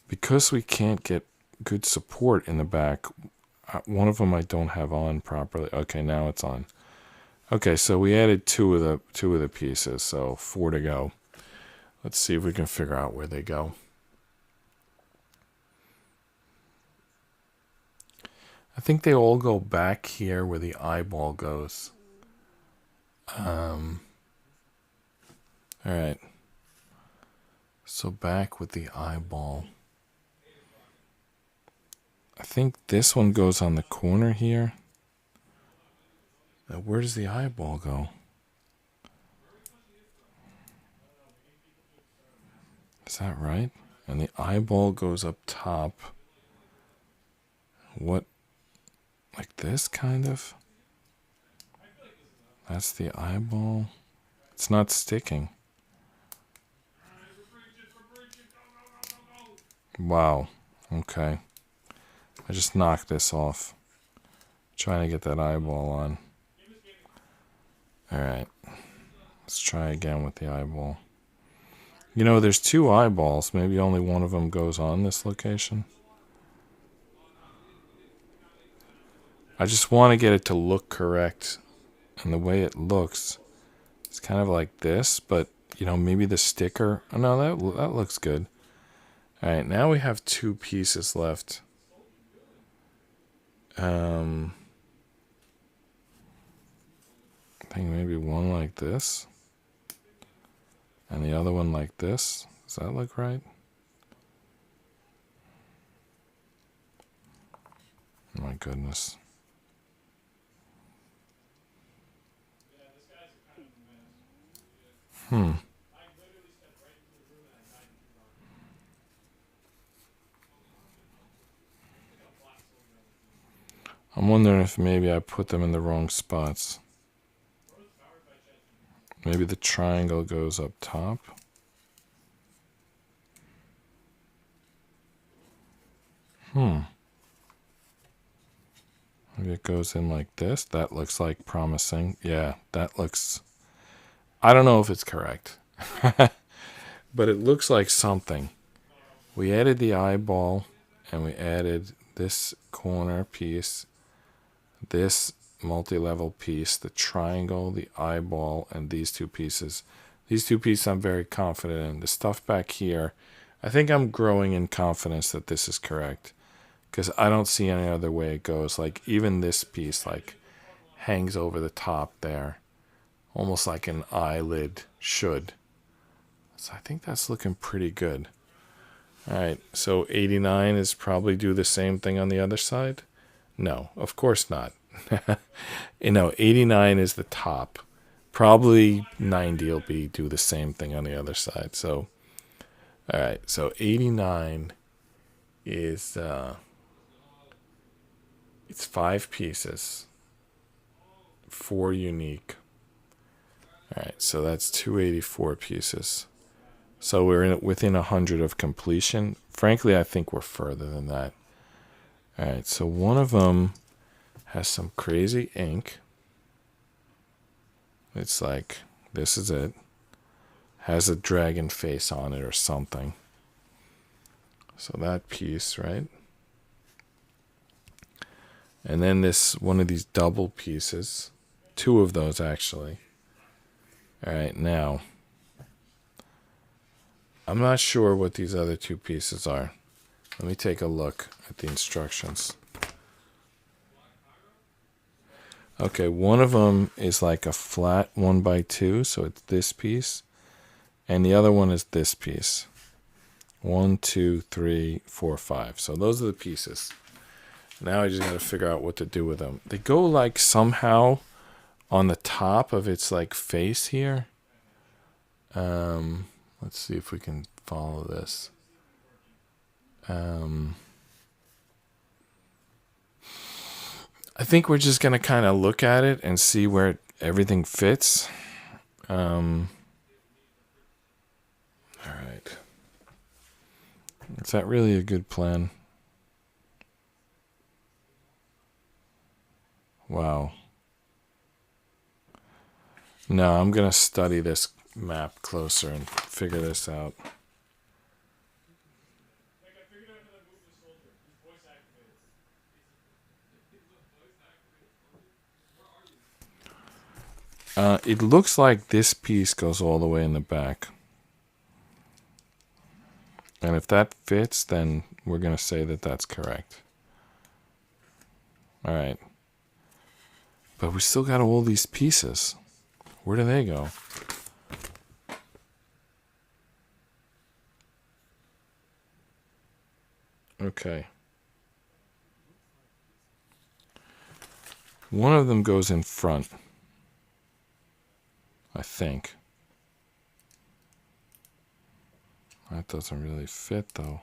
Because we can't get good support in the back. One of them I don't have on properly. Okay, now it's on. Okay, so we added two of the pieces, so 4 to go. Let's see if we can figure out where they go. I think they all go back here where the eyeball goes. All right. So back with the eyeball. I think this one goes on the corner here. Now, where does the eyeball go? Is that right? And the eyeball goes up top. What? Like this, kind of? That's the eyeball. It's not sticking. Wow. Okay. I just knocked this off. Trying to get that eyeball on. Alright. Let's try again with the eyeball. You know, there's 2 eyeballs. Maybe only one of them goes on this location. I just want to get it to look correct. And the way it looks, it's kind of like this. But, you know, maybe the sticker. Oh, no, that looks good. Alright, now we have 2 pieces left. I think maybe one like this. And the other one like this. Does that look right? Oh my goodness. I'm wondering if maybe I put them in the wrong spots. Maybe the triangle goes up top. Maybe it goes in like this. That looks like promising. Yeah, that looks... I don't know if it's correct. But it looks like something. We added the eyeball, and we added this corner piece, this multi-level piece, the triangle, the eyeball, and these 2 pieces. These 2 pieces I'm very confident in. The stuff back here, I think I'm growing in confidence that this is correct. Because I don't see any other way it goes. Like, even this piece, like, hangs over the top there. Almost like an eyelid should. So I think that's looking pretty good. Alright, so 89 is probably do the same thing on the other side? No, of course not. You know, 89 is the top. Probably 90 will be do the same thing on the other side. So, alright, so 89 is... it's 5 pieces, 4 unique. All right, so that's 284 pieces. So we're within 100 of completion. Frankly, I think we're further than that. All right, so one of them has some crazy ink. It's like, this is it. Has a dragon face on it or something. So that piece, right? And then this one of these double pieces, 2 of those actually. All right, now I'm not sure what these other 2 pieces are. Let me take a look at the instructions. Okay, one of them is like a flat 1x2, so it's this piece, and the other one is this piece. 1, 2, 3, 4, 5. So those are the pieces. Now I just got to figure out what to do with them. They go like somehow on the top of its like face here. Let's see if we can follow this. I think we're just going to kind of look at it and see where everything fits. All right. Is that really a good plan? Wow. No, I'm going to study this map closer and figure this out. It looks like this piece goes all the way in the back. And if that fits, then we're going to say that that's correct. All right. But we still got all these pieces. Where do they go? Okay. One of them goes in front, I think. That doesn't really fit, though.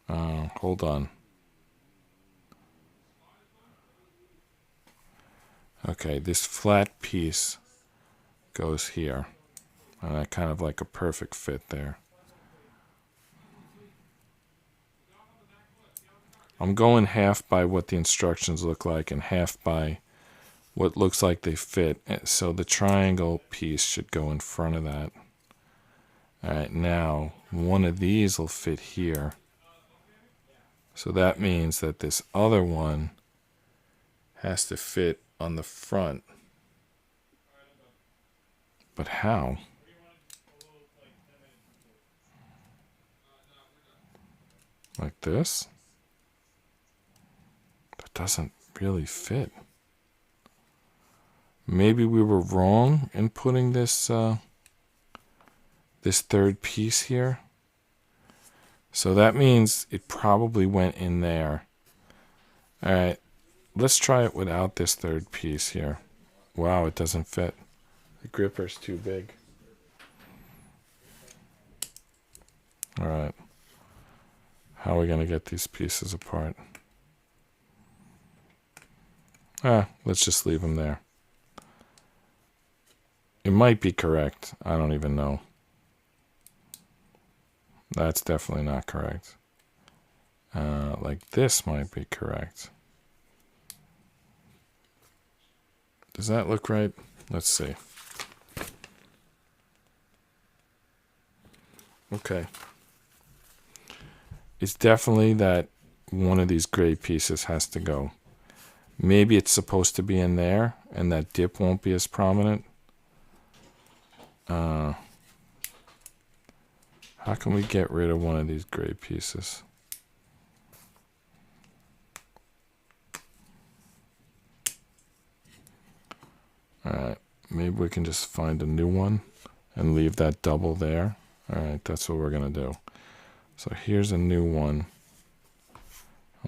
Hold on. Okay, this flat piece goes here. And I kind of like a perfect fit there. I'm going half by what the instructions look like and half by what looks like they fit. So the triangle piece should go in front of that. All right, now one of these will fit here. So that means that this other one has to fit on the front. But how? Like this? That doesn't really fit. Maybe we were wrong in putting this this third piece here. So that means it probably went in there. All right, let's try it without this third piece here. Wow, it doesn't fit. The gripper's too big. All right. How are we going to get these pieces apart? Let's just leave them there. It might be correct. I don't even know. That's definitely not correct. Like this might be correct. Does that look right? Let's see. Okay. It's definitely that one of these gray pieces has to go. Maybe it's supposed to be in there and that dip won't be as prominent. How can we get rid of one of these gray pieces? Alright, maybe we can just find a new one and leave that double there. Alright, that's what we're going to do. So here's a new one.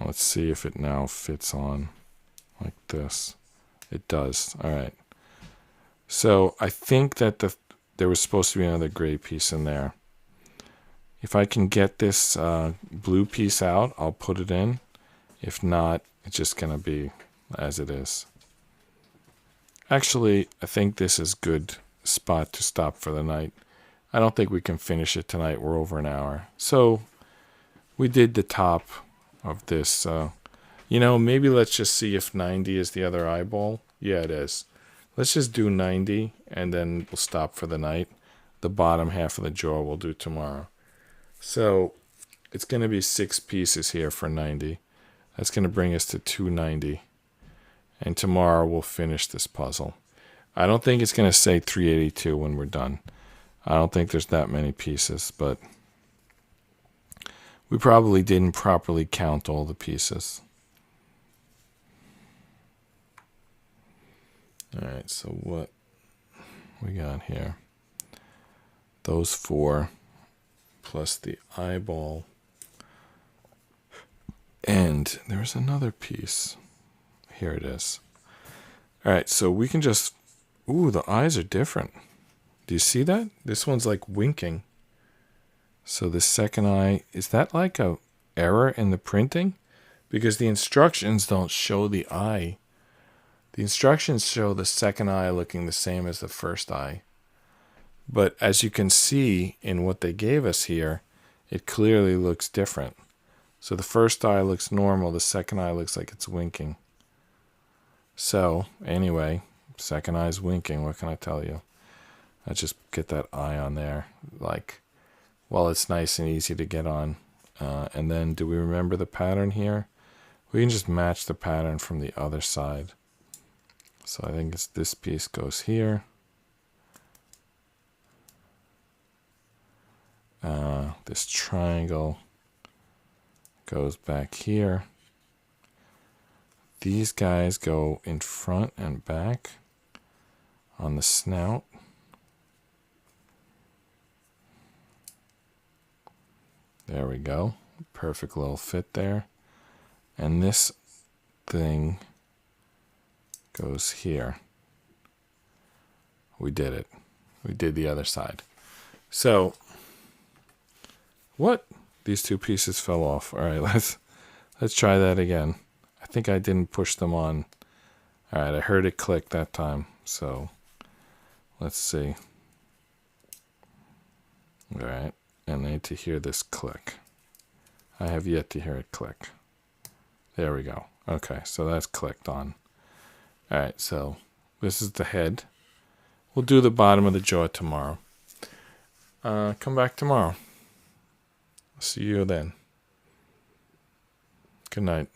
Let's see if it now fits on like this. It does. Alright. So I think that there was supposed to be another gray piece in there. If I can get this blue piece out, I'll put it in. If not, it's just going to be as it is. Actually, I think this is a good spot to stop for the night. I don't think we can finish it tonight. We're over an hour. So we did the top of this. Maybe let's just see if 90 is the other eyeball. Yeah, it is. Let's just do 90 and then we'll stop for the night. The bottom half of the jaw we'll do tomorrow. So it's going to be 6 pieces here for 90. That's going to bring us to 290. And tomorrow we'll finish this puzzle. I don't think it's going to say 382 when we're done. I don't think there's that many pieces, but we probably didn't properly count all the pieces. All right, so what we got here? Those 4 plus the eyeball. And there's another piece. Here it is. All right, so we can just... Ooh, the eyes are different. Do you see that? This one's like winking. So the second eye, is that like a error in the printing? Because the instructions don't show the eye. The instructions show the second eye looking the same as the first eye. But as you can see in what they gave us here, it clearly looks different. So the first eye looks normal, the second eye looks like it's winking. So, anyway, second eye's winking, what can I tell you? I just get that eye on there, it's nice and easy to get on. And then, do we remember the pattern here? We can just match the pattern from the other side. So I think it's this piece goes here. This triangle goes back here. These guys go in front and back on the snout. There we go. Perfect little fit there. And this thing goes here. We did it. We did the other side. So, what? These two pieces fell off. All right, let's try that again. I think I didn't push them on. All right, I heard it click that time. So, let's see. All right, and I need to hear this click. I have yet to hear it click. There we go. Okay, so that's clicked on. All right, so this is the head. We'll do the bottom of the jaw tomorrow. Come back tomorrow. See you then. Good night.